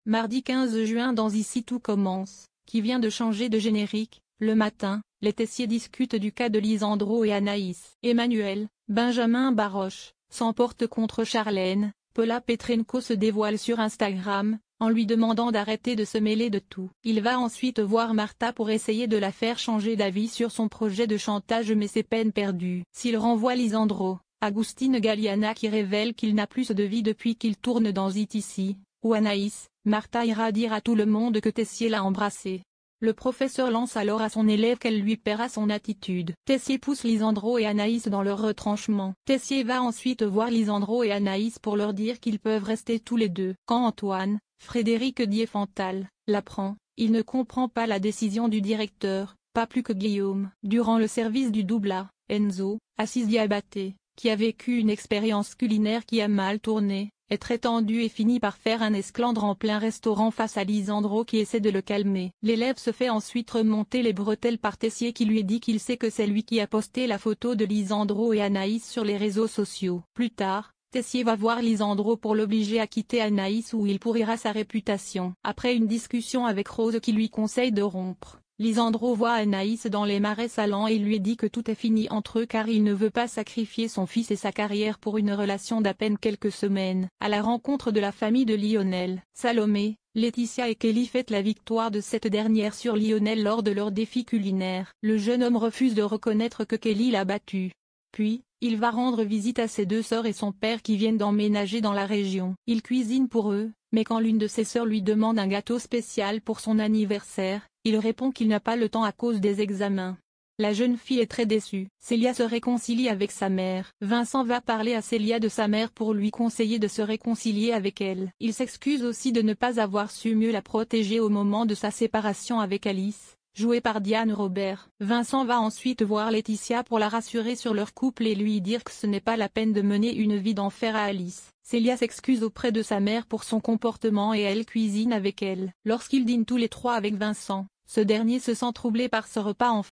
Mardi 15 juin dans Ici tout commence, qui vient de changer de générique. Le matin, les Tessier discutent du cas de Lisandro et Anaïs. Emmanuel, Benjamin Baroche, s'emporte contre Charlène. Paula Petrenko se dévoile sur Instagram, en lui demandant d'arrêter de se mêler de tout. Il va ensuite voir Martha pour essayer de la faire changer d'avis sur son projet de chantage, mais c'est peine perdue. S'il renvoie Lisandro, Agustine Galliana qui révèle qu'il n'a plus de vie depuis qu'il tourne dans It Ici, ou Anaïs, Martha ira dire à tout le monde que Tessier l'a embrassée. Le professeur lance alors à son élève qu'elle lui paiera son attitude. Tessier pousse Lisandro et Anaïs dans leur retranchement. Tessier va ensuite voir Lisandro et Anaïs pour leur dire qu'ils peuvent rester tous les deux. Quand Antoine, Frédéric Diefenthal, l'apprend, il ne comprend pas la décision du directeur, pas plus que Guillaume. Durant le service du double A, Enzo, Assis Diabaté, qui a vécu une expérience culinaire qui a mal tourné, est très tendu et finit par faire un esclandre en plein restaurant face à Lisandro qui essaie de le calmer. L'élève se fait ensuite remonter les bretelles par Tessier qui lui dit qu'il sait que c'est lui qui a posté la photo de Lisandro et Anaïs sur les réseaux sociaux. Plus tard, Tessier va voir Lisandro pour l'obliger à quitter Anaïs où il pourrira sa réputation. Après une discussion avec Rose qui lui conseille de rompre, Lisandro voit Anaïs dans les marais salants et lui dit que tout est fini entre eux car il ne veut pas sacrifier son fils et sa carrière pour une relation d'à peine quelques semaines. À la rencontre de la famille de Lionel, Salomé, Laetitia et Kelly fêtent la victoire de cette dernière sur Lionel lors de leur défi culinaire. Le jeune homme refuse de reconnaître que Kelly l'a battu. Puis, il va rendre visite à ses deux sœurs et son père qui viennent d'emménager dans la région. Il cuisine pour eux, mais quand l'une de ses sœurs lui demande un gâteau spécial pour son anniversaire, il répond qu'il n'a pas le temps à cause des examens. La jeune fille est très déçue. Célia se réconcilie avec sa mère. Vincent va parler à Célia de sa mère pour lui conseiller de se réconcilier avec elle. Il s'excuse aussi de ne pas avoir su mieux la protéger au moment de sa séparation avec Alice, jouée par Diane Robert. Vincent va ensuite voir Laetitia pour la rassurer sur leur couple et lui dire que ce n'est pas la peine de mener une vie d'enfer à Alice. Célia s'excuse auprès de sa mère pour son comportement et elle cuisine avec elle. Lorsqu'ils dînent tous les trois avec Vincent, ce dernier se sent troublé par ce repas en